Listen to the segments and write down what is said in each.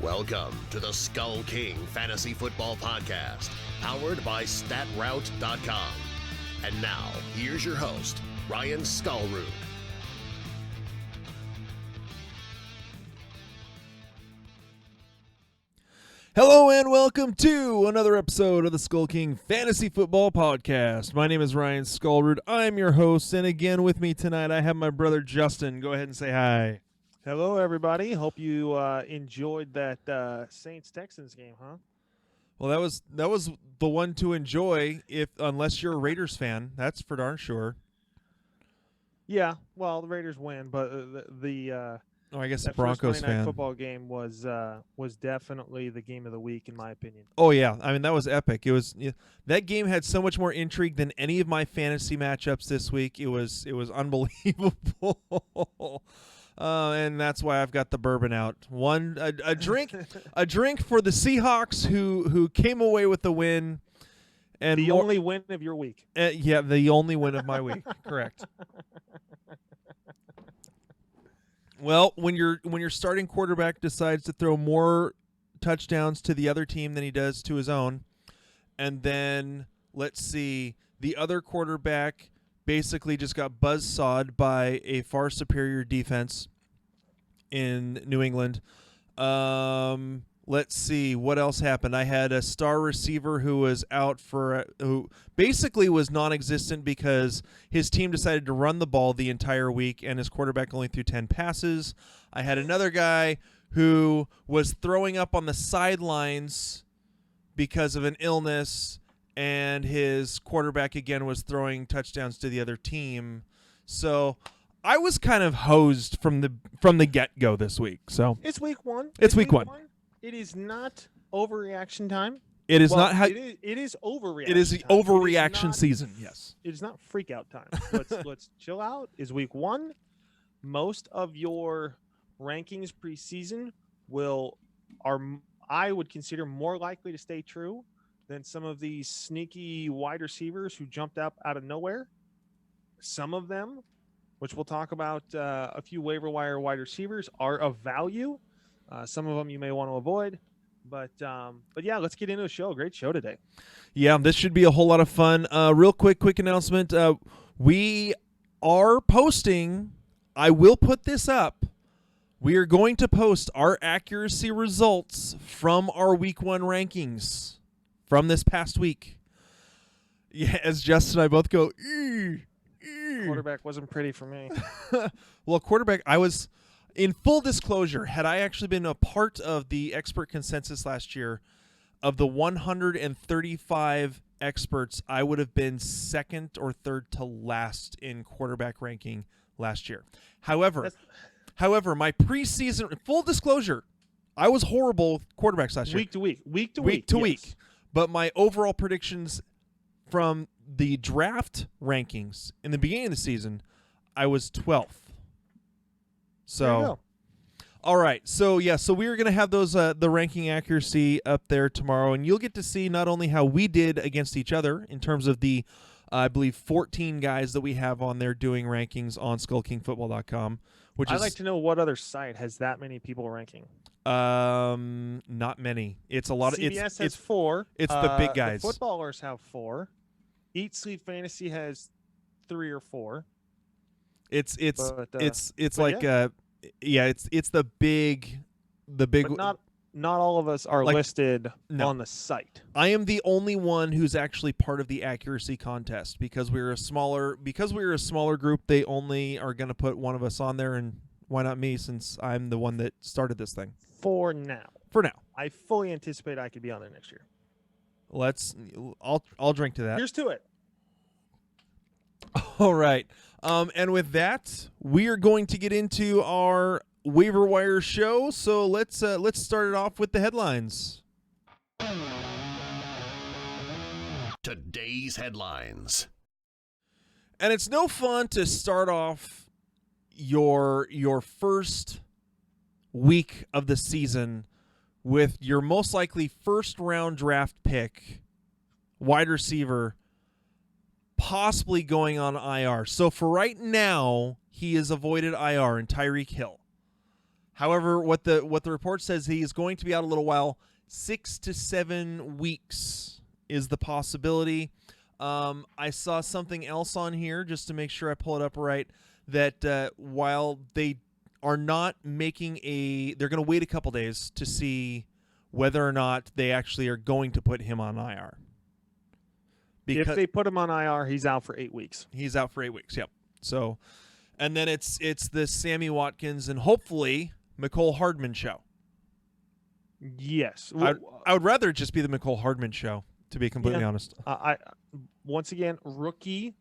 Welcome to the SkullKing Fantasy Football Podcast, powered by StatRoute.com. And now, here's your host, Ryan Skullroot. Hello and welcome to another episode of the SkullKing Fantasy Football Podcast. My name is Ryan Skullroot. I'm your host, and again with me tonight I have my brother Justin. Go ahead and say hi. Hello, everybody. Hope you enjoyed that Saints-Texans game, huh? Well, that was the one to enjoy, unless you're a Raiders fan. That's for darn sure. Yeah, well, the Raiders win, but I guess the that Broncos first Monday Night fan. Football game was definitely the game of the week, in my opinion. Oh yeah, I mean that was epic. That game had so much more intrigue than any of my fantasy matchups this week. It was unbelievable. And that's why I've got the bourbon out. A drink for the Seahawks who came away with the win. And the only win of your week. Yeah, the only win of my week. Correct. Well, when your starting quarterback decides to throw more touchdowns to the other team than he does to his own, and then let's see, the other quarterback basically just got buzzsawed by a far superior defense in New England. Let's see what else happened. I had a star receiver who was out who basically was non-existent because his team decided to run the ball the entire week and his quarterback only threw 10 passes. I had another guy who was throwing up on the sidelines because of an illness, and his quarterback again was throwing touchdowns to the other team. So I was kind of hosed from the get-go this week. So it's week one. It's week one. It is not overreaction time. It is not how it is overreaction. It is the time. overreaction season. Yes. It is not freak out time. Let's chill out. Is week one. Most of your rankings preseason I would consider more likely to stay true than some of these sneaky wide receivers who jumped up out of nowhere. Some of them, which we'll talk about, a few waiver wire wide receivers are of value. Some of them you may want to avoid, but yeah, let's get into the show. Great show today. Yeah, this should be a whole lot of fun. Real quick announcement. We are posting. I will put this up. We are going to post our accuracy results from our week one rankings from this past week. Yeah, as Justin and I both go, Quarterback wasn't pretty for me. Well, quarterback, I was. In full disclosure, had I actually been a part of the expert consensus last year, of the 135 experts, I would have been second or third to last in quarterback ranking last year. However, my preseason, full disclosure, I was horrible with quarterbacks last year. Week to week. But my overall predictions from the draft rankings in the beginning of the season, I was 12th. So, all right. So we are going to have those the ranking accuracy up there tomorrow, and you'll get to see not only how we did against each other in terms of the, I believe, 14 guys that we have on there doing rankings on SkullKingFootball.com. I'd like to know what other site has that many people ranking. Not many. It's a lot. CBS has 4. It's the big guys. The footballers have 4. Eat Sleep Fantasy has 3 or 4. It's the big. But not all of us are listed on the site. I am the only one who's actually part of the accuracy contest because we're a smaller group. They only are going to put one of us on there, and why not me since I'm the one that started this thing. For now, I fully anticipate I could be on there next year. I'll drink to that. Here's to it. All right. And with that, we are going to get into our waiver wire show. So let's start it off with the headlines. Today's headlines. And it's no fun to start off your first week of the season with your most likely first round draft pick, wide receiver, possibly going on IR. So for right now, he has avoided IR in Tyreek Hill. However, what the report says, he is going to be out a little while. 6 to 7 weeks is the possibility. I saw something else on here just to make sure I pull it up right, that while they are not making they're going to wait a couple days to see whether or not they actually are going to put him on IR. If they put him on IR, he's out for 8 weeks. He's out for 8 weeks, yep. So, and then it's the Sammy Watkins and hopefully McCall Hardman show. Yes. I would rather it just be the McCall Hardman show, to be completely honest. Once again, rookie,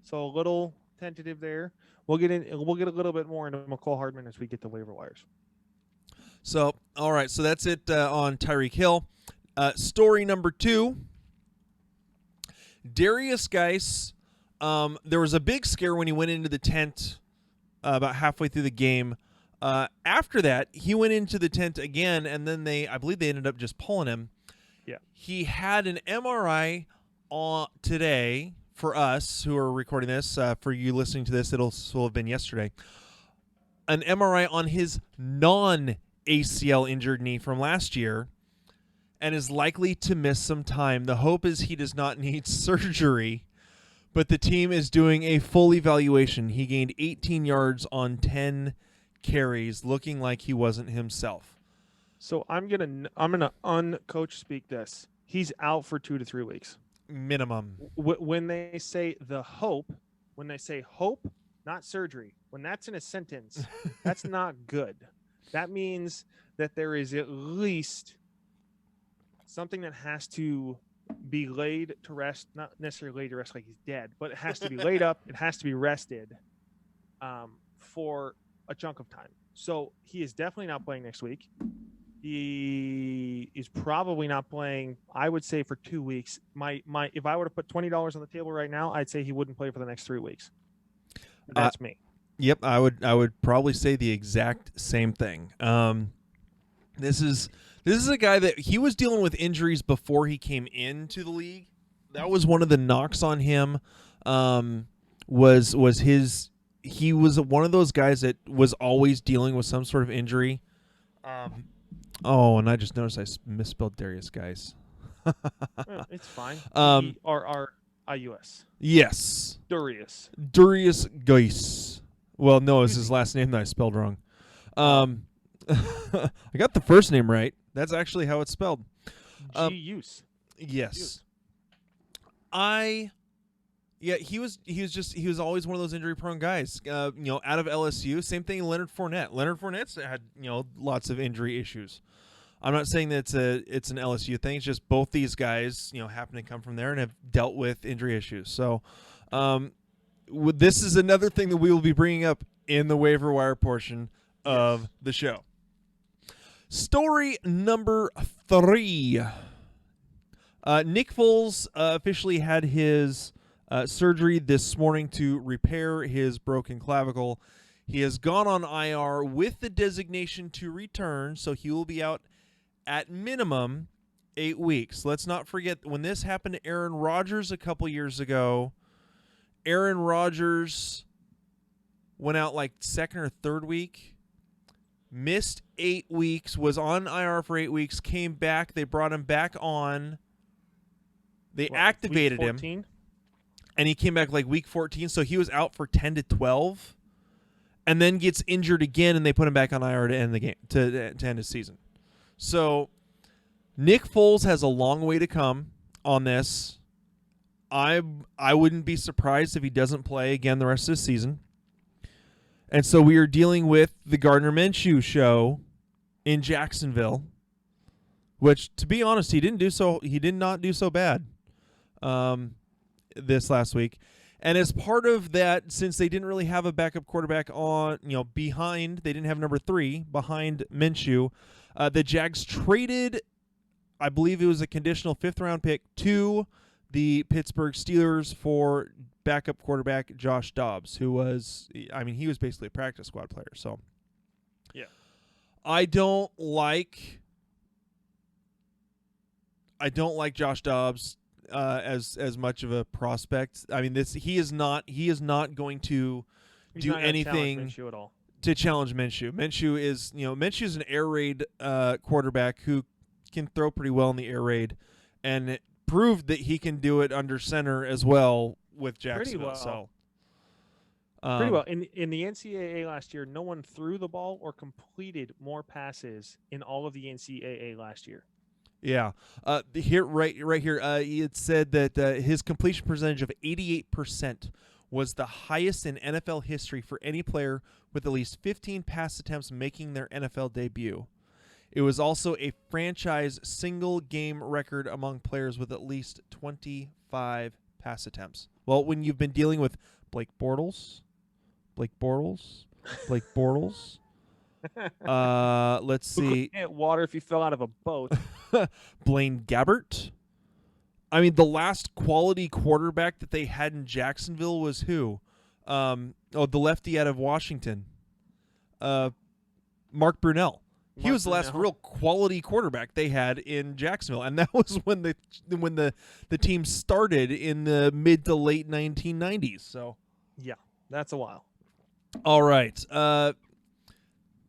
so a little tentative there. We'll get a little bit more into McCall Hardman as we get to waiver wires. So, all right, so that's it on Tyreek Hill. Story number 2, Derrius Guice. There was a big scare when he went into the tent about halfway through the game. After that, he went into the tent again, and then I believe they ended up just pulling him. Yeah. He had an MRI today for us who are recording this. For you listening to this, it'll have been yesterday. An MRI on his non-ACL injured knee from last year, and is likely to miss some time. The hope is he does not need surgery, but the team is doing a full evaluation. He gained 18 yards on 10 carries, looking like he wasn't himself. So I'm gonna uncoach speak this. He's out for 2 to 3 weeks minimum. When they say hope, not surgery, when that's in a sentence, that's not good. That means that there is at least something that has to be laid to rest, not necessarily laid to rest like he's dead, but it has to be laid up. It has to be rested for a chunk of time. So he is definitely not playing next week. He is probably not playing, I would say, for 2 weeks. If I were to put $20 on the table right now, I'd say he wouldn't play for the next 3 weeks. That's me. Yep, I would probably say the exact same thing. This is a guy that he was dealing with injuries before he came into the league. That was one of the knocks on him. He was one of those guys that was always dealing with some sort of injury. And I just noticed I misspelled Derrius Guice. It's fine. D-R-R-I-U-S. Yes. Derrius Guice. Well, no, it's his last name that I spelled wrong. I got the first name right. That's actually how it's spelled. G-use. Yes. He was always one of those injury prone guys. Out of LSU, same thing. Leonard Fournette. Leonard Fournette's had lots of injury issues. I'm not saying that it's an LSU thing. It's just both these guys happen to come from there and have dealt with injury issues. So, this is another thing that we will be bringing up in the waiver wire portion of the show. Story number 3. Nick Foles officially had his surgery this morning to repair his broken clavicle. He has gone on IR with the designation to return, so he will be out at minimum 8 weeks. Let's not forget, when this happened to Aaron Rodgers a couple years ago, Aaron Rodgers went out like second or third week, missed 8 weeks, was on IR for 8 weeks, came back. They brought him back on. They activated him. And he came back like week 14, so he was out for 10 to 12, and then gets injured again, and they put him back on IR to end the game, to end his season. So Nick Foles has a long way to come on this. I wouldn't be surprised if he doesn't play again the rest of the season. And so we are dealing with the Gardner Minshew show in Jacksonville, which, to be honest, he did not do so bad this last week. And as part of that, since they didn't really have a backup quarterback behind, they didn't have number 3 behind Minshew, the Jags traded, I believe it was a conditional 5th-round pick, to the Pittsburgh Steelers for backup quarterback Josh Dobbs, who was, he was basically a practice squad player. So, yeah, I don't like Josh Dobbs as much of a prospect. He is not going to do anything at all. to challenge Minshew. Minshew's an air raid quarterback who can throw pretty well in the air raid, and it proved that he can do it under center as well with Jacksonville. Pretty well. In the NCAA last year, no one threw the ball or completed more passes in all of the NCAA last year. Yeah. Right here, it said that his completion percentage of 88% was the highest in NFL history for any player with at least 15 pass attempts making their NFL debut. It was also a franchise single-game record among players with at least 25 pass attempts. Well, when you've been dealing with Blake Bortles, let's see. Hit water if you fell out of a boat. Blaine Gabbert. I mean, the last quality quarterback that they had in Jacksonville was who? The lefty out of Washington. Mark Brunell. He was the last real quality quarterback they had in Jacksonville, and that was when the team started in the mid to late 1990s. So, yeah, that's a while. All right,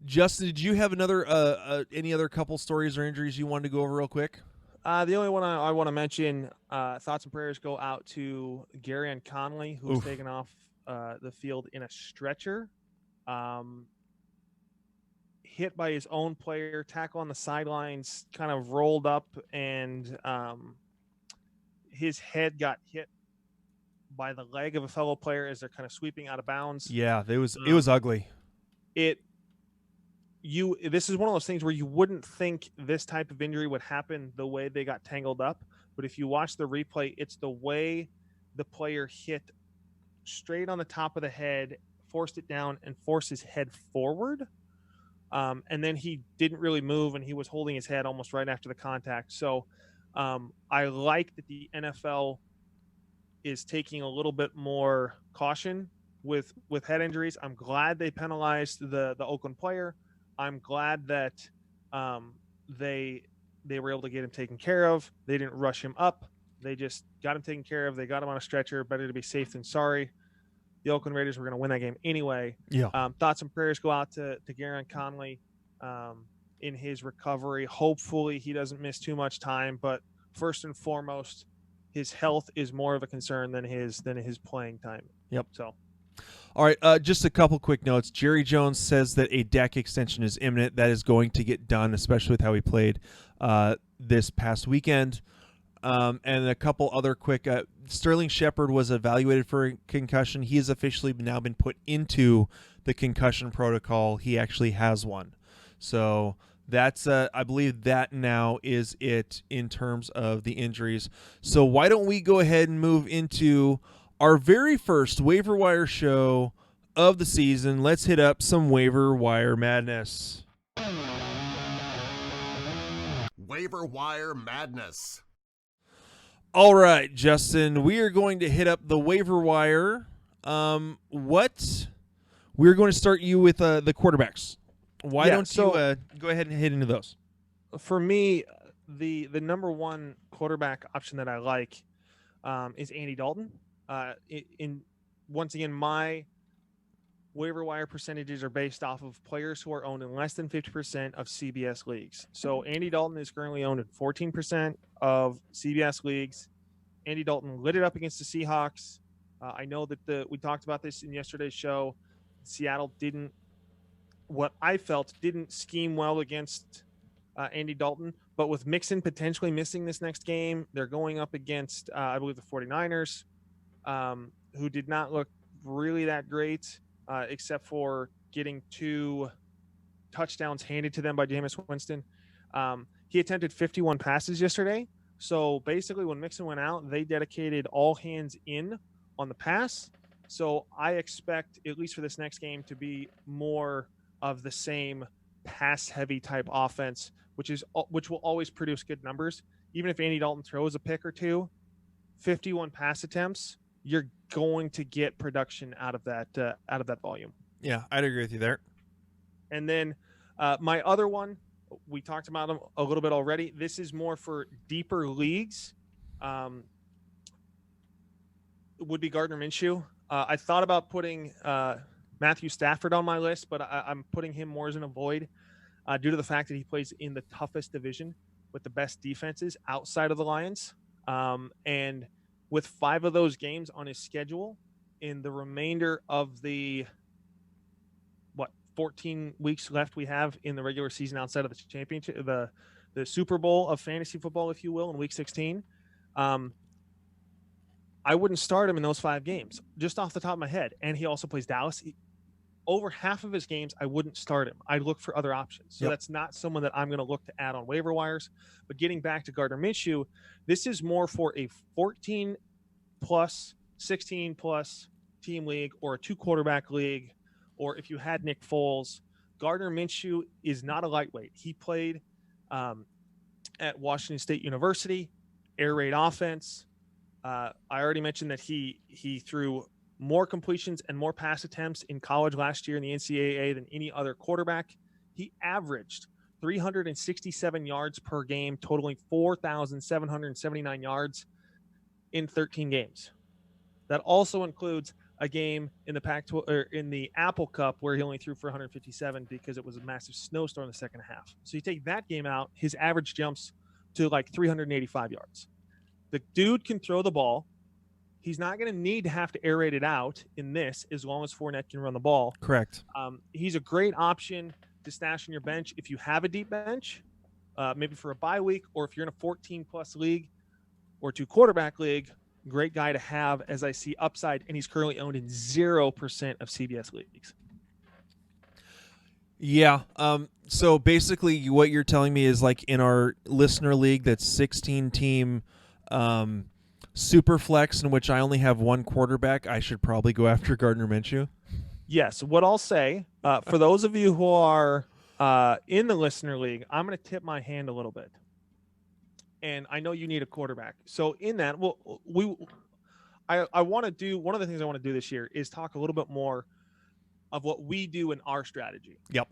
Justin, did you have any other couple stories or injuries you wanted to go over real quick? The only one I want to mention, thoughts and prayers go out to Gary Conley, who was taken off the field in a stretcher. Hit by his own player, tackle on the sidelines, kind of rolled up, and his head got hit by the leg of a fellow player as they're kind of sweeping out of bounds. Yeah, it was ugly. This is one of those things where you wouldn't think this type of injury would happen the way they got tangled up, but if you watch the replay, it's the way the player hit straight on the top of the head, forced it down, and forced his head forward. And then he didn't really move, and he was holding his head almost right after the contact. So I like that the NFL is taking a little bit more caution with head injuries. I'm glad they penalized the Oakland player. I'm glad that they were able to get him taken care of. They didn't rush him up. They just got him taken care of. They got him on a stretcher. Better to be safe than sorry. The Oakland Raiders were going to win that game anyway. Yeah. Thoughts and prayers go out to Garen Conley in his recovery. Hopefully he doesn't miss too much time, but first and foremost, his health is more of a concern than his playing time. Yep. So, all right, just a couple quick notes. Jerry Jones says that a deck extension is imminent. That is going to get done, especially with how he played this past weekend. And a couple other quick. Sterling Shepard was evaluated for a concussion. He has officially now been put into the concussion protocol. He actually has one. So that's, I believe that now is it in terms of the injuries. So why don't we go ahead and move into our very first waiver wire show of the season. Let's hit up some waiver wire madness. Waiver wire madness. All right, Justin, we are going to hit up the waiver wire. We're going to start you with the quarterbacks. Why don't you go ahead and hit into those? For me, the number one quarterback option that I like is Andy Dalton. Once again, my waiver wire percentages are based off of players who are owned in less than 50% of CBS leagues. So Andy Dalton is currently owned in 14% of CBS leagues. Andy Dalton lit it up against the Seahawks. I know that we talked about this in yesterday's show. Seattle didn't scheme well against Andy Dalton, but with Mixon potentially missing this next game, they're going up against, I believe, the 49ers, who did not look really that great. Except for getting 2 touchdowns handed to them by Jameis Winston. He attempted 51 passes yesterday. So basically when Mixon went out, they dedicated all hands in on the pass. So I expect, at least for this next game, to be more of the same pass-heavy type offense, which will always produce good numbers. Even if Andy Dalton throws a pick or two, 51 pass attempts, you're going to get production out of that volume. Yeah, I'd agree with you there. And then my other one, we talked about them a little bit already. This is more for deeper leagues. Would be Gardner Minshew. I thought about putting Matthew Stafford on my list, but I'm putting him more as an avoid due to the fact that he plays in the toughest division with the best defenses outside of the Lions. And with 5 of those games on his schedule in the remainder of the 14 weeks left we have in the regular season outside of the championship, the Super Bowl of fantasy football, if you will, in week 16, I wouldn't start him in those 5 games just off the top of my head. And he also plays Dallas. Over half of his games, I wouldn't start him. I'd look for other options. So that's not someone that I'm going to look to add on waiver wires. But getting back to Gardner Minshew, this is more for a 14 plus, 16 plus team league or a 2-quarterback league, or if you had Nick Foles. Gardner Minshew is not a lightweight. He played at Washington State University, air raid offense. I already mentioned that he threw more completions and more pass attempts in college last year in the NCAA than any other quarterback. He averaged 367 yards per game, totaling 4,779 yards in 13 games. That also includes a game in the Pac-12 or in the Apple Cup where he only threw for 157 because it was a massive snowstorm in the second half. So you take that game out, his average jumps to like 385 yards. The dude can throw the ball. He's not going to need to have to air raid it out in this as long as Fournette can run the ball. Correct. He's a great option to stash in your bench if you have a deep bench, maybe for a bye week, or if you're in a 14-plus league or 2-quarterback league. Great guy to have as I see upside, and he's currently owned in 0% of CBS leagues. Yeah. So basically what you're telling me is like in our listener league that's 16-team super flex in which I only have 1 quarterback, I should probably go after Gardner Minshew. Yes. What I'll say, for those of you who are in the listener league, I'm going to tip my hand a little bit. And I know you need a quarterback. So in that, I want to do, one of the things I want to do this year is talk a little bit more of what we do in our strategy. Yep.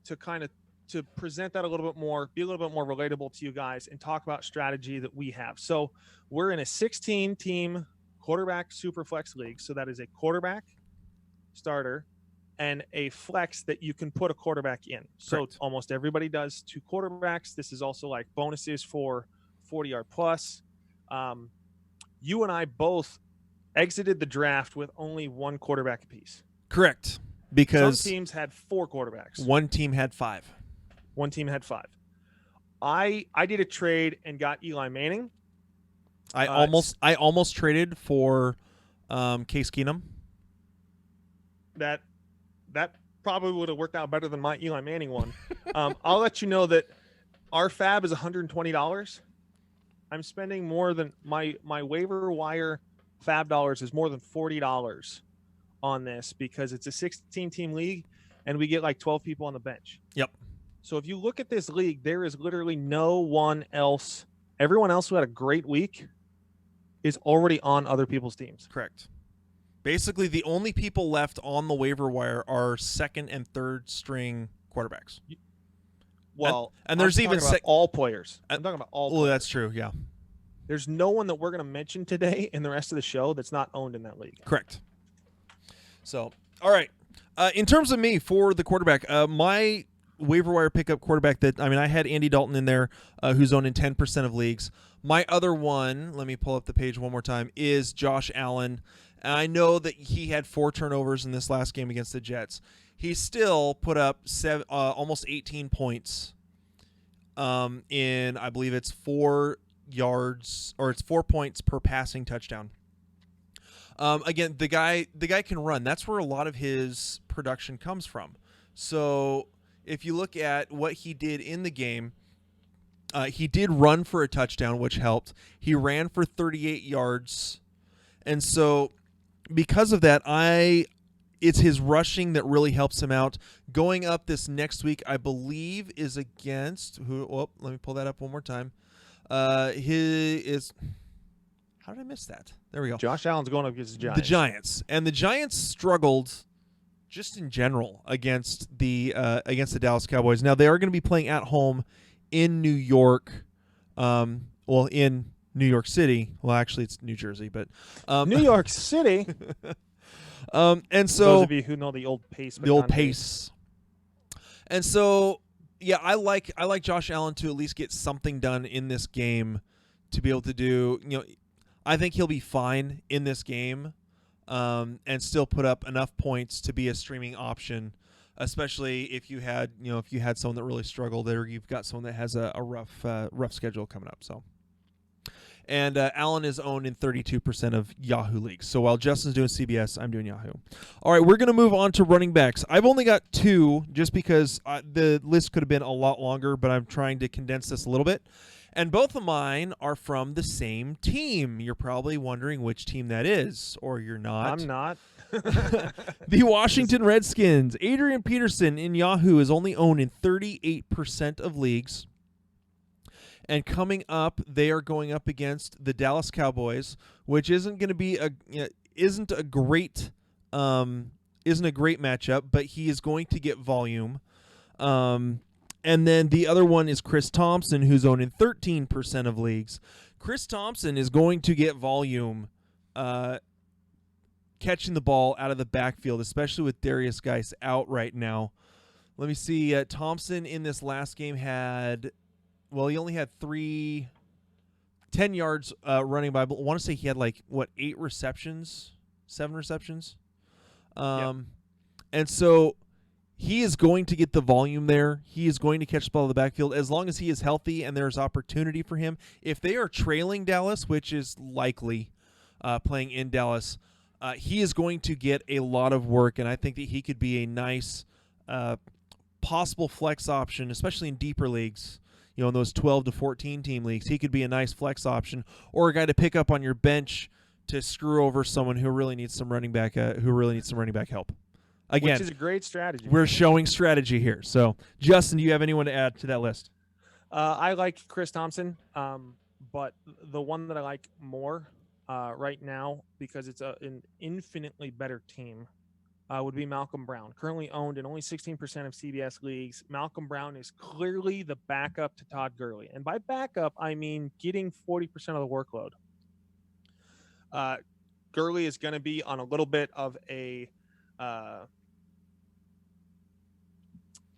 To present that a little bit more, be a little bit more relatable to you guys, and talk about strategy that we have. So we're in a 16-team quarterback super flex league. So that is a quarterback starter and a flex that you can put a quarterback in. So Correct. Almost everybody does 2 quarterbacks. This is also like bonuses for 40-yard plus. You and I both exited the draft with only 1 quarterback apiece. Correct. Because some teams had 4 quarterbacks. One team had 5. One team had 5. I did a trade and got Eli Manning. I almost traded for Case Keenum. That probably would have worked out better than my Eli Manning one. I'll let you know that our fab is $120. I'm spending more than my waiver wire fab dollars is more than $40 on this because it's a 16-team league and we get like 12 people on the bench. Yep. So if you look at this league, there is literally no one else. Everyone else who had a great week is already on other people's teams. Correct. Basically, the only people left on the waiver wire are 2nd and 3rd string quarterbacks. Well, and there's even all players. I'm talking about all players. Oh, that's true, yeah. There's no one that we're going to mention today in the rest of the show that's not owned in that league. Correct. So, all right. In terms of me for the quarterback, my waiver wire pickup quarterback I had Andy Dalton in there, who's owned in 10% of leagues. My other one, let me pull up the page one more time, is Josh Allen. And I know that he had 4 turnovers in this last game against the Jets. He still put up almost 18 points in, I believe it's 4 yards, or it's 4 points per passing touchdown. Again, the guy can run. That's where a lot of his production comes from. So if you look at what he did in the game, he did run for a touchdown, which helped. He ran for 38 yards. And so because of that, it's his rushing that really helps him out. Going up this next week, I believe, is against who? Oh, let me pull that up one more time. He is. How did I miss that? There we go. Josh Allen's going up against the Giants. The Giants, and the Giants struggled just in general against the Dallas Cowboys. Now they are going to be playing at home in New York. In New York City. Well, actually, it's New Jersey, but New York City. And so those of you who know the old pace, the old pace. And so, yeah, I like Josh Allen to at least get something done in this game to be able to do. I think he'll be fine in this game, and still put up enough points to be a streaming option, especially if you had someone that really struggled, or you've got someone that has a rough schedule coming up. So. And Allen is owned in 32% of Yahoo leagues. So while Justin's doing CBS, I'm doing Yahoo. All right, we're going to move on to running backs. I've only got 2 just because the list could have been a lot longer, but I'm trying to condense this a little bit. And both of mine are from the same team. You're probably wondering which team that is, or you're not. I'm not. The Washington Redskins. Adrian Peterson in Yahoo is only owned in 38% of leagues. And coming up, they are going up against the Dallas Cowboys, which isn't going to be isn't a great matchup, but he is going to get volume. And then the other one is Chris Thompson, who's owned in 13% of leagues. Chris Thompson is going to get volume, catching the ball out of the backfield, especially with Derrius Guice out right now. Let me see. Thompson in this last game he only had 10 yards running by. I want to say he had 7 receptions? Yep. And so he is going to get the volume there. He is going to catch the ball in the backfield as long as he is healthy and there's opportunity for him. If they are trailing Dallas, which is likely playing in Dallas, he is going to get a lot of work, and I think that he could be a nice possible flex option, especially in deeper leagues. In those 12 to 14 team leagues, he could be a nice flex option or a guy to pick up on your bench to screw over someone who really needs some running back help. Again, which is a great strategy. We're showing strategy here. So, Justin, do you have anyone to add to that list? I like Chris Thompson, but the one that I like more right now, because it's an infinitely better team, would be Malcolm Brown. Currently owned in only 16% of CBS leagues. Malcolm Brown is clearly the backup to Todd Gurley. And by backup, I mean getting 40% of the workload. Gurley is going to be on a little bit of a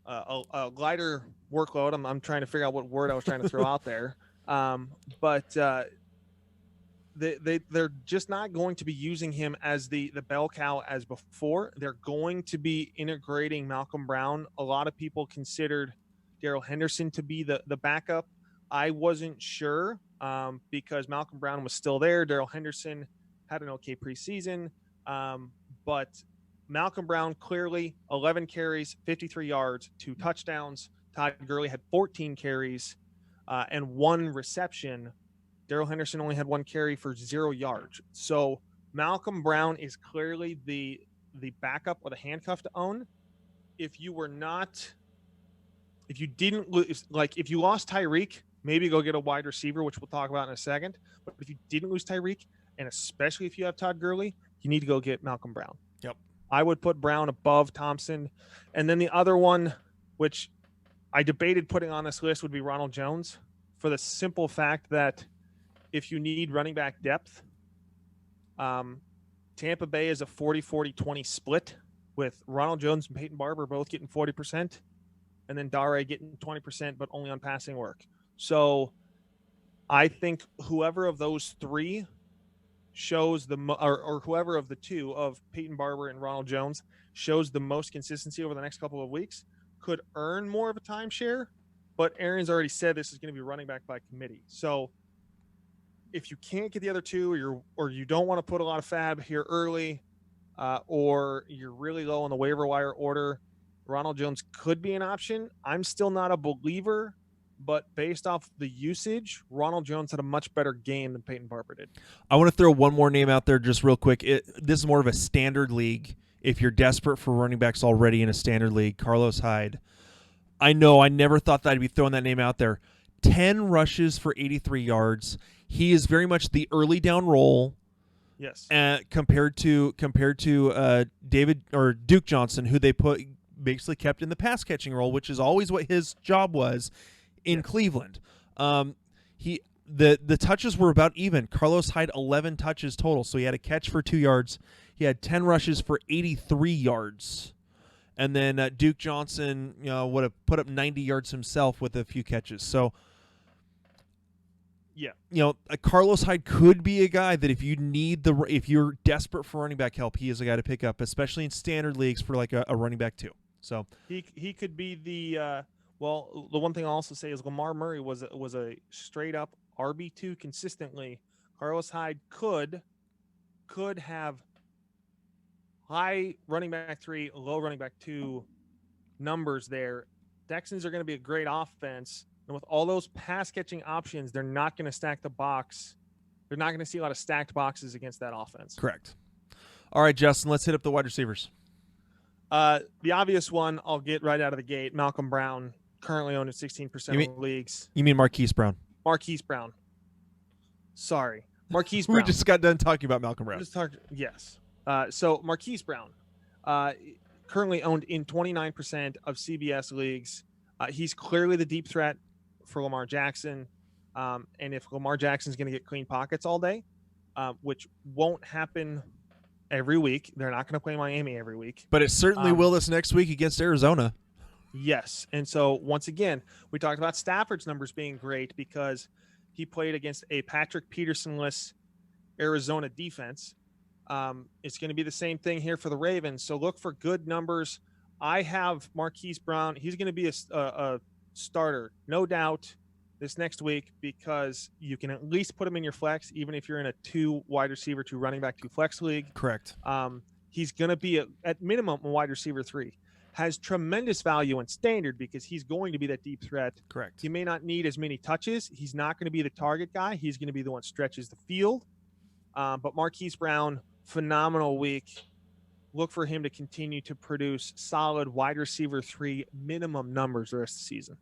lighter workload. I'm trying to figure out what word I was trying to throw out there. But they're just not going to be using him as the bell cow as before. They're going to be integrating Malcolm Brown. A lot of people considered Darrell Henderson to be the backup. I wasn't sure because Malcolm Brown was still there. Darrell Henderson had an okay preseason. But Malcolm Brown clearly 11 carries, 53 yards, 2 touchdowns. Todd Gurley had 14 carries and 1 reception. Darrell Henderson only had 1 carry for 0 yards. So Malcolm Brown is clearly the backup or the handcuff to own. If you lost Tyreek, maybe go get a wide receiver, which we'll talk about in a second. But if you didn't lose Tyreek, and especially if you have Todd Gurley, you need to go get Malcolm Brown. Yep. I would put Brown above Thompson. And then the other one, which I debated putting on this list, would be Ronald Jones, for the simple fact that if you need running back depth, Tampa Bay is a 40-40-20 split with Ronald Jones and Peyton Barber both getting 40%, and then Dare getting 20%, but only on passing work. So I think whoever of those 3 shows or whoever of the 2 of Peyton Barber and Ronald Jones shows the most consistency over the next couple of weeks could earn more of a timeshare. But Aaron's already said this is going to be running back by committee. So if you can't get the other 2, or you don't want to put a lot of fab here early, or you're really low on the waiver wire order, Ronald Jones could be an option. I'm still not a believer, but based off the usage, Ronald Jones had a much better game than Peyton Barber did. I want to throw one more name out there just real quick. This is more of a standard league. If you're desperate for running backs already in a standard league, Carlos Hyde. I know I never thought that I'd be throwing that name out there. 10 rushes for 83 yards. He is very much the early down role. Yes. Compared to David or Duke Johnson, who they basically kept in the pass catching role, which is always what his job was in Cleveland. the touches were about even. Carlos Hyde 11 touches total, so he had a catch for 2 yards. He had 10 rushes for 83 yards. And then Duke Johnson, would have put up 90 yards himself with a few catches. So, Carlos Hyde could be a guy that if you're desperate for running back help, he is a guy to pick up, especially in standard leagues for like a running back too. So he could be the the one thing I'll also say is Lamar Murray was a straight up RB2 consistently. Carlos Hyde could have high running back 3, low running back 2 numbers there. Texans are going to be a great offense. And with all those pass catching options, they're not going to stack the box. They're not going to see a lot of stacked boxes against that offense. Correct. All right, Justin, let's hit up the wide receivers. The obvious one I'll get right out of the gate, Malcolm Brown, currently owned in 16% of leagues. You mean Marquise Brown? Marquise Brown. Sorry. Marquise Brown. We just got done talking about Malcolm Brown. Yes. So Marquise Brown, currently owned in 29% of CBS leagues. He's clearly the deep threat for Lamar Jackson. And if Lamar Jackson's going to get clean pockets all day, which won't happen every week, they're not going to play Miami every week. But it certainly will this next week against Arizona. Yes. And so once again, we talked about Stafford's numbers being great because he played against a Patrick Peterson-less Arizona defense. It's going to be the same thing here for the Ravens. So look for good numbers. I have Marquise Brown. He's going to be a starter, no doubt, this next week because you can at least put him in your flex, even if you're in a 2 wide receiver, 2 running back, 2 flex league. Correct. He's going to be at minimum a wide receiver 3. Has tremendous value in standard because he's going to be that deep threat. Correct. He may not need as many touches. He's not going to be the target guy. He's going to be the one that stretches the field. But Marquise Brown, phenomenal week. Look for him to continue to produce solid wide receiver 3 minimum numbers the rest of the season.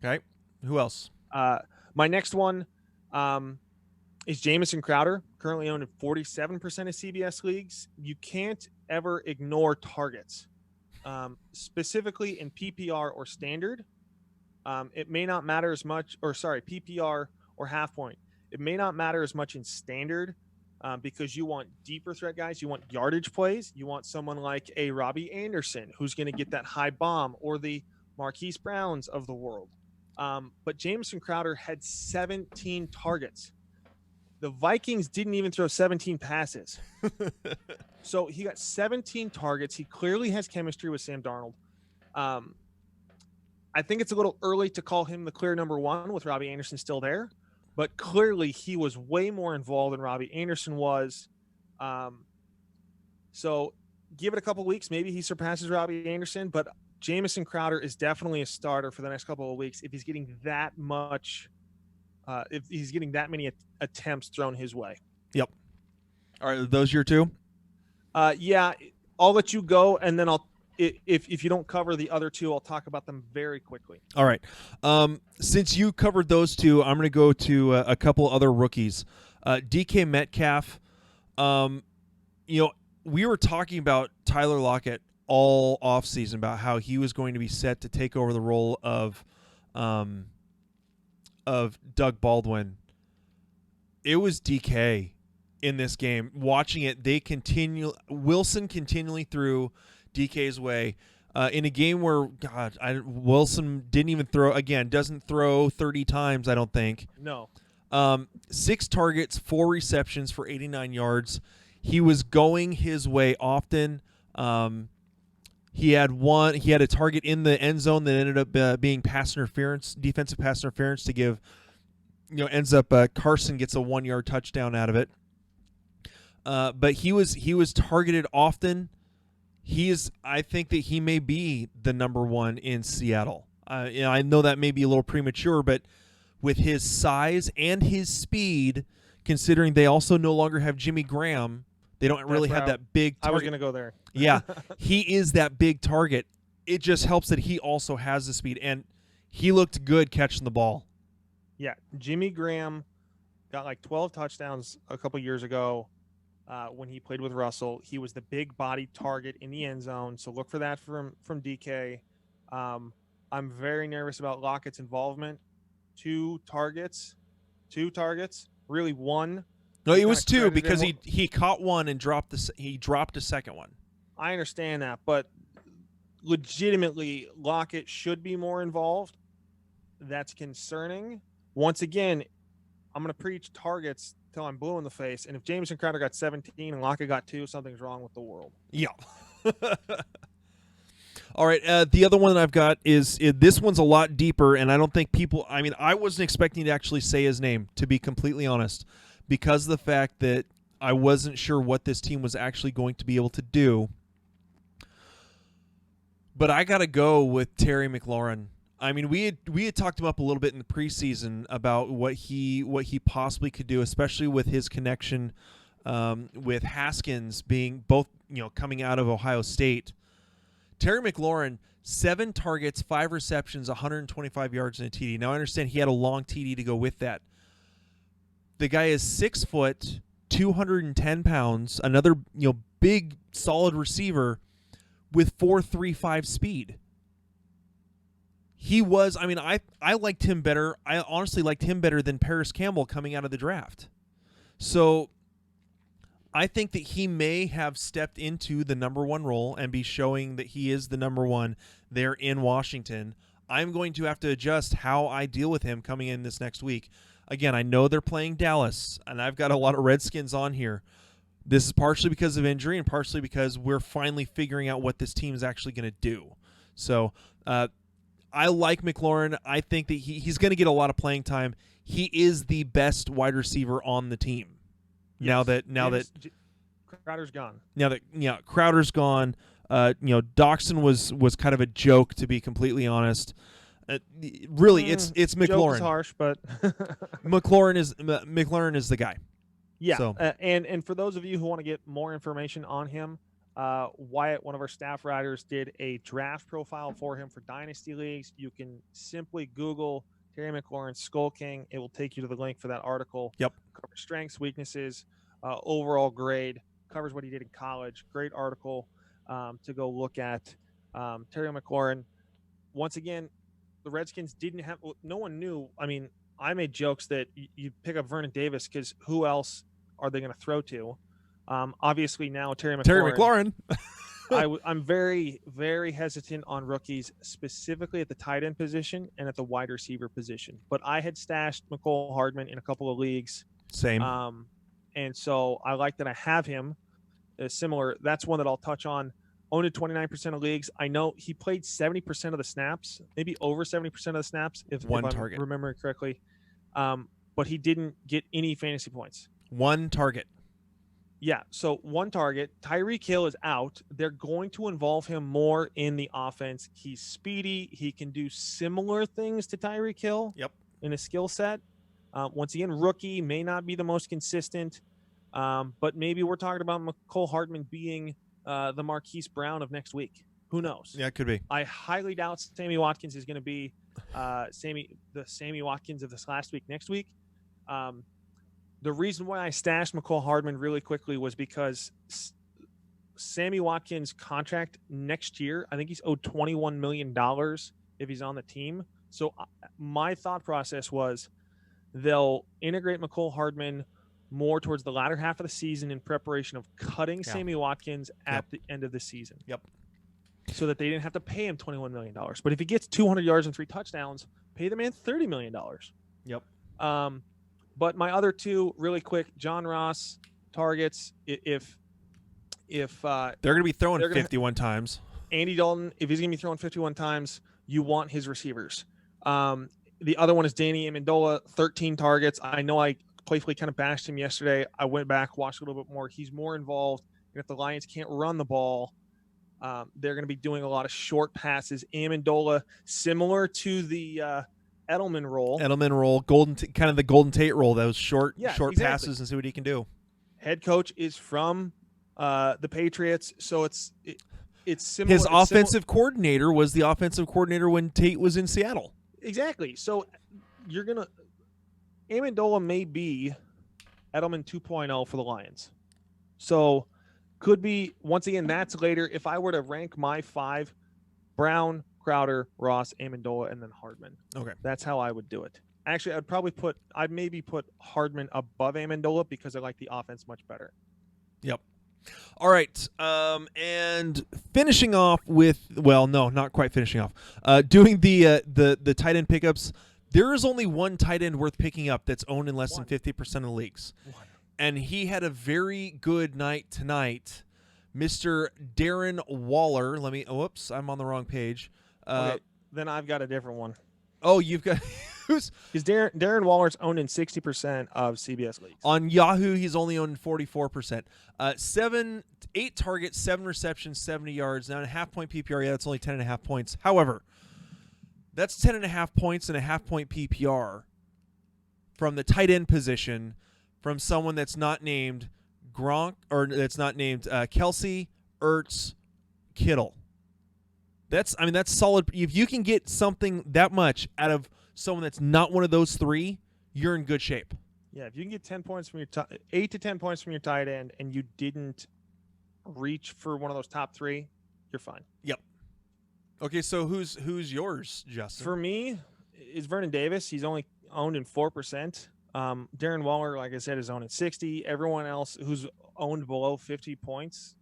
Okay. Who else? My next one is Jamison Crowder, currently owned in 47% of CBS leagues. You can't ever ignore targets, specifically in PPR or standard. It may not matter as much, PPR or half point. It may not matter as much in standard. Because you want deeper threat guys, you want yardage plays, you want someone like a Robbie Anderson who's going to get that high bomb, or the Marquise Browns of the world. But Jamison Crowder had 17 targets. The Vikings didn't even throw 17 passes. So he got 17 targets. He clearly has chemistry with Sam Darnold. I think it's a little early to call him the clear number 1 with Robbie Anderson still there. But clearly he was way more involved than Robbie Anderson was. So give it a couple weeks. Maybe he surpasses Robbie Anderson. But Jamison Crowder is definitely a starter for the next couple of weeks if he's getting that much, if he's getting that many attempts thrown his way. Yep. All right, are those your 2? Yeah, I'll let you go, and then if you don't cover the other 2, I'll talk about them very quickly. All right. Since you covered those 2, I'm going to go to a couple other rookies. DK Metcalf. We were talking about Tyler Lockett all offseason about how he was going to be set to take over the role of Doug Baldwin. It was DK in this game. Watching it, Wilson continually threw DK's way in a game where Wilson didn't even doesn't throw 30 times, I don't think. No. 6 targets, 4 receptions for 89 yards. He was going his way often. He had a target in the end zone that ended up being defensive pass interference to give, ends up Carson gets a 1-yard touchdown out of it. But he was targeted often. I think that he may be the number 1 in Seattle. I know that may be a little premature, but with his size and his speed, considering they also no longer have Jimmy Graham, they don't really have that big target. I was going to go there. Yeah, he is that big target. It just helps that he also has the speed, and he looked good catching the ball. Yeah, Jimmy Graham got like 12 touchdowns a couple years ago. When he played with Russell, he was the big body target in the end zone. So look for that from DK. I'm very nervous about Lockett's involvement. 2 targets 2 targets, really 1. No, You it was kinda 2 because credited he caught one and dropped a second one. I understand that, but legitimately, Lockett should be more involved. That's concerning. Once again, I'm going to preach targets till I'm blue in the face. And if Jamison Crowder got 17 and Lockett got 2, something's wrong with the world. Yeah. All right. The other one that I've got is this one's a lot deeper, and I don't think people. I mean, I wasn't expecting to actually say his name, to be completely honest, because of the fact that I wasn't sure what this team was actually going to be able to do. But I got to go with Terry McLaurin. I mean, we had talked him up a little bit in the preseason about what he possibly could do, especially with his connection with Haskins being both coming out of Ohio State. Terry McLaurin, 7 targets, 5 receptions, 125 yards and a TD. Now I understand he had a long TD to go with that. The guy is 6 foot, 210 pounds, another big solid receiver with 4.35 speed. He was, I mean, I liked him better. I honestly liked him better than Paris Campbell coming out of the draft. So I think that he may have stepped into the number 1 role and be showing that he is the number 1 there in Washington. I'm going to have to adjust how I deal with him coming in this next week. Again, I know they're playing Dallas, and I've got a lot of Redskins on here. This is partially because of injury and partially because we're finally figuring out what this team is actually going to do. So I like McLaurin. I think that he's going to get a lot of playing time. He is the best wide receiver on the team. Yes. Now that Crowder's gone. Now that Crowder's gone, Doxson was kind of a joke, to be completely honest. Really, it's McLaurin. Joke is harsh, but McLaurin is the guy. Yeah, So. And for those of you who want to get more information on him, Wyatt, one of our staff writers, did a draft profile for him for Dynasty Leagues. You can simply Google Terry McLaurin SkullKing. It will take you to the link for that article. Yep. Covers strengths, weaknesses, overall grade, covers what he did in college. Great article to go look at. Terry McLaurin, once again, the Redskins didn't have – no one knew. I mean, I made jokes that you pick up Vernon Davis because who else are they going to throw to? Obviously now Terry McLaurin. I'm very, very hesitant on rookies, specifically at the tight end position and at the wide receiver position. But I had stashed McCall Hardman in a couple of leagues. Same. And so I like that I have him. Similar. That's one that I'll touch on. Owned 29% of leagues. I know he played 70% of the snaps, maybe over 70% of the snaps, if I'm remembering correctly. But he didn't get any fantasy points. 1 target. Yeah, so 1 target. Tyreek Hill is out. They're going to involve him more in the offense. He's speedy. He can do similar things to Tyreek Hill. Yep. In a skill set. Once again, rookie, may not be the most consistent. But maybe we're talking about McCall Hardman being the Marquise Brown of next week. Who knows? Yeah, it could be. I highly doubt Sammy Watkins is going to be the Sammy Watkins of this last week next week. The reason why I stashed McCall Hardman really quickly was because Sammy Watkins' contract next year, I think he's owed $21 million if he's on the team. So my thought process was they'll integrate McCall Hardman more towards the latter half of the season in preparation of cutting Sammy Watkins at the end of the season. Yep. So that they didn't have to pay him $21 million. But if he gets 200 yards and 3 touchdowns, pay the man $30 million. Yep. But my other 2, really quick, John Ross targets. If they're going to be throwing 51 times. Andy Dalton, if he's going to be throwing 51 times, you want his receivers. The other one is Danny Amendola, 13 targets. I know I playfully kind of bashed him yesterday. I went back, watched a little bit more. He's more involved. And if the Lions can't run the ball, they're going to be doing a lot of short passes. Amendola, similar to the Edelman role, kind of the Golden Tate role. Those short exactly. passes and see what he can do. Head coach is from the Patriots, so it's similar. His offensive coordinator was the offensive coordinator when Tate was in Seattle. Exactly. So Amendola may be Edelman 2.0 for the Lions. So could be, once again, that's later. If I were to rank my 5, Brown, Crowder, Ross, Amendola, and then Hardman. Okay. That's how I would do it. Actually, I'd maybe put Hardman above Amendola because I like the offense much better. Yep. All right. And finishing off with, well, no, not quite finishing off. Doing the tight end pickups. There is only one tight end worth picking up that's owned in less than 50% of the leagues. And he had a very good night tonight. Mr. Darren Waller. Whoops, I'm on the wrong page. Okay, then I've got a different one. Oh, you've got who's? Because Darren Waller's owned in 60% of CBS leagues. On Yahoo, he's only owned 44%. 8 targets, 7 receptions, 70 yards. Now, in a half-point PPR, yeah, that's only 10.5 points. However, that's 10.5 points and a half-point PPR from the tight end position from someone that's not named Gronk, or that's not named Kelsey, Ertz, Kittle. That's solid. If you can get something that much out of someone that's not one of those three, you're in good shape. Yeah, if you can get 10 points from your 8 to 10 points from your tight end, and you didn't reach for one of those top three, you're fine. Yep. Okay, so who's yours, Justin? For me, is Vernon Davis. He's only owned in 4%. Darren Waller, like I said, is owned at 60. Everyone else who's owned below 50 points,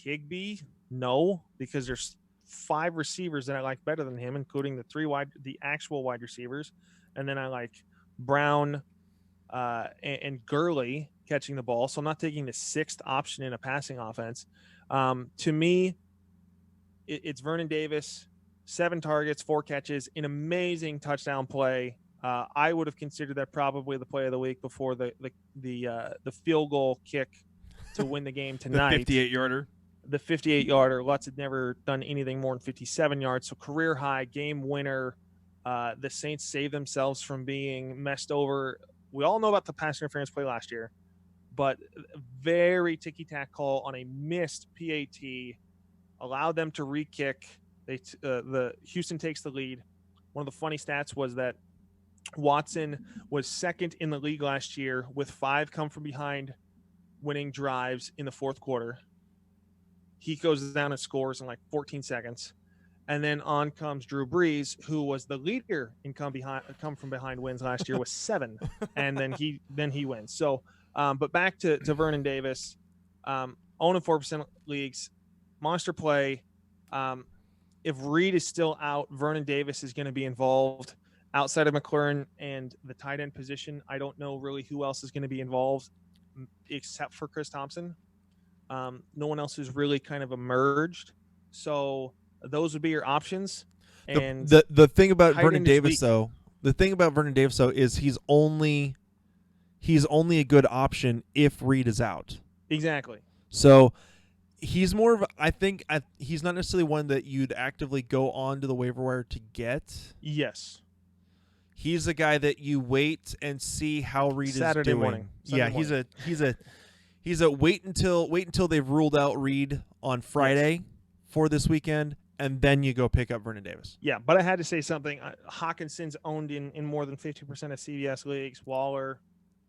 Higbee, no, because there's 5 receivers that I like better than him, including the actual wide receivers, and then I like Brown and Gurley catching the ball. So I'm not taking the 6th option in a passing offense. To me, it's Vernon Davis, 7 targets, 4 catches, an amazing touchdown play. I would have considered that probably the play of the week before the field goal kick to win the game tonight. The 58-yarder. The 58-yarder. Lutz had never done anything more than 57 yards. So career high, game winner. The Saints saved themselves from being messed over. We all know about the pass interference play last year, but very ticky-tack call on a missed PAT allowed them to re-kick. The Houston takes the lead. One of the funny stats was that Watson was 2nd in the league last year with 5 come from behind winning drives in the 4th quarter. He goes down and scores in like 14 seconds. And then on comes Drew Brees, who was the leader in come from behind wins last year with 7. And then he wins. So, but back to Vernon Davis, own in 4% leagues, monster play. If Reed is still out, Vernon Davis is going to be involved. Outside of McLaurin and the tight end position, I don't know really who else is going to be involved except for Chris Thompson. No one else has really kind of emerged. So those would be your options. And the thing about Vernon Davis though, is he's only a good option if Reed is out. Exactly. So he's more of he's not necessarily one that you'd actively go on to the waiver wire to get. Yes. He's a guy that you wait and see how Reed Saturday is doing. Morning. He's a wait until they've ruled out Reed on Friday for this weekend, and then you go pick up Vernon Davis. Yeah, but I had to say something. Hawkinson's owned in more than 50% of CBS leagues. Waller,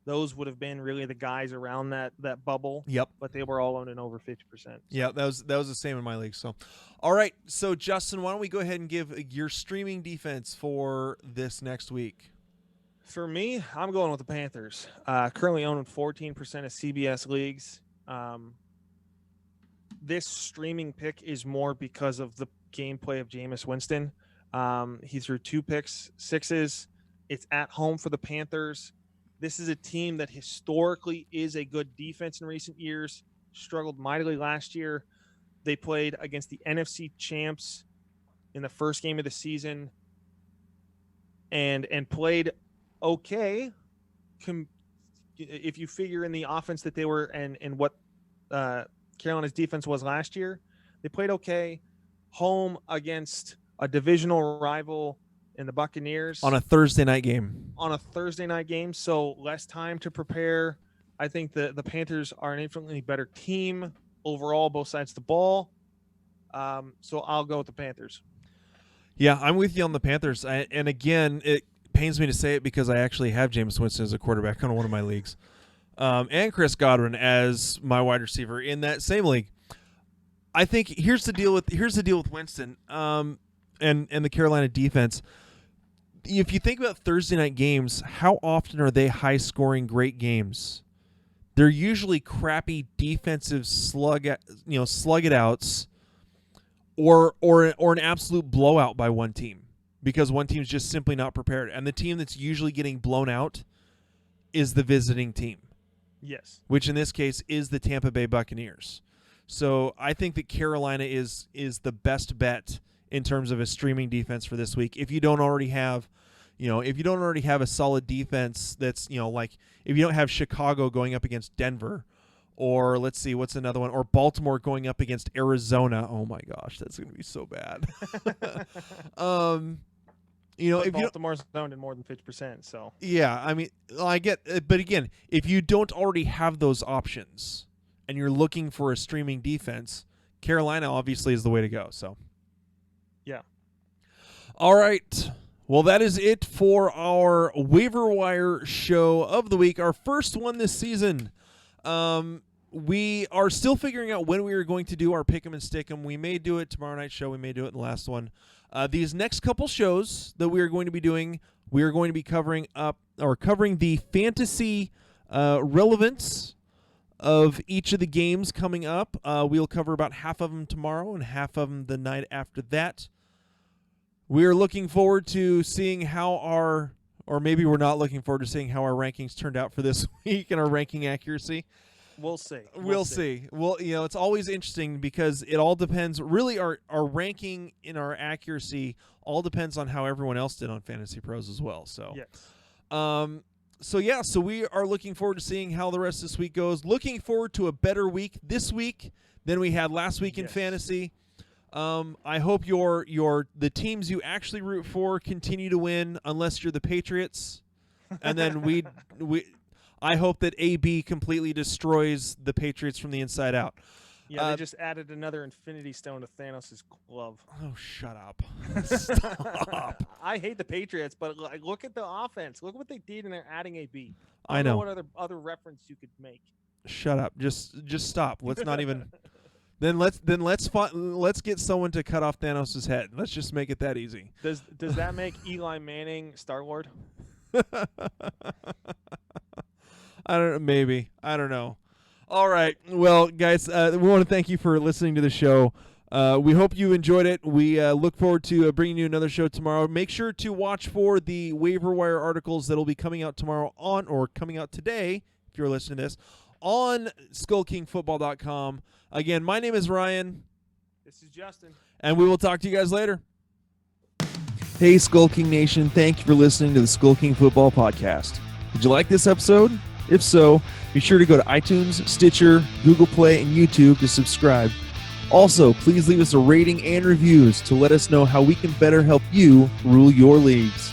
those would have been really the guys around that bubble. Yep. But they were all owned in over 50%. So. Yeah, that was the same in my league. So, all right. So, Justin, why don't we go ahead and give your streaming defense for this next week? For me, I'm going with the Panthers. Currently owned in 14% of CBS leagues. This streaming pick is more because of the gameplay of Jameis Winston. He threw 2 picks, 6s. It's at home for the Panthers. This is a team that historically is a good defense in recent years, struggled mightily last year. They played against the NFC champs in the first game of the season and played okay. If you figure in the offense that they were and what Carolina's defense was last year, they played okay. Home against a divisional rival in the Buccaneers on a Thursday night game. So less time to prepare. I think the Panthers are an infinitely better team overall, both sides of the ball. So I'll go with the Panthers. Yeah, I'm with you on the Panthers. And again, it pains me to say it because I actually have Jameis Winston as a quarterback on one of my leagues, and Chris Godwin as my wide receiver in that same league. I think here's the deal with Winston and the Carolina defense. if you think about Thursday night games, how often are they high-scoring great games? They're usually crappy defensive slug it outs, or an absolute blowout by one team because one team's just simply not prepared, and the team that's usually getting blown out is the visiting team. Yes. Which in this case is the Tampa Bay Buccaneers. So I think that Carolina is the best bet in terms of a streaming defense for this week. If you don't already have, a solid defense that's, like if you don't have Chicago going up against Denver, or let's see, what's another one, or Baltimore going up against Arizona. Oh my gosh, that's going to be so bad. If Baltimore's owned in more than 50%. So yeah, I mean, I get, but again, if you don't already have those options and you're looking for a streaming defense, Carolina obviously is the way to go. So yeah. All right. Well, that is it for our waiver wire show of the week, our first one this season. We are still figuring out when we are going to do our pick 'em and stick 'em. We may do it tomorrow night's show. We may do it in the last one. These next couple shows that we are going to be doing, we are going to be covering the fantasy relevance of each of the games coming up. We'll cover about half of them tomorrow and half of them the night after that. We are looking forward to seeing or maybe we're not looking forward to seeing how our rankings turned out for this week and our ranking accuracy. We'll see. We'll see. Well, it's always interesting because it all depends. Really, our ranking in our accuracy all depends on how everyone else did on Fantasy Pros as well. So, yes. So we are looking forward to seeing how the rest of this week goes. Looking forward to a better week this week than we had last week in fantasy. I hope the teams you actually root for continue to win, unless you're the Patriots, and then I hope that AB completely destroys the Patriots from the inside out. Yeah, they just added another Infinity Stone to Thanos' glove. Oh, shut up! Stop. I hate the Patriots, but look at the offense. Look what they did, and they're adding AB. I know. What other reference you could make? Shut up! Just stop. Let's not even. Then let's get someone to cut off Thanos' head. Let's just make it that easy. Does that make Eli Manning Star-Lord? I don't know. Maybe. I don't know. All right. Well, guys, we want to thank you for listening to the show. We hope you enjoyed it. We look forward to bringing you another show tomorrow. Make sure to watch for the waiver wire articles that will be coming out tomorrow or coming out today, if you're listening to this, on SkullKingFootball.com. Again, my name is Ryan. This is Justin. And we will talk to you guys later. Hey, SkullKing Nation. Thank you for listening to the SkullKing Football Podcast. Did you like this episode? If so, be sure to go to iTunes, Stitcher, Google Play, and YouTube to subscribe. Also, please leave us a rating and reviews to let us know how we can better help you rule your leagues.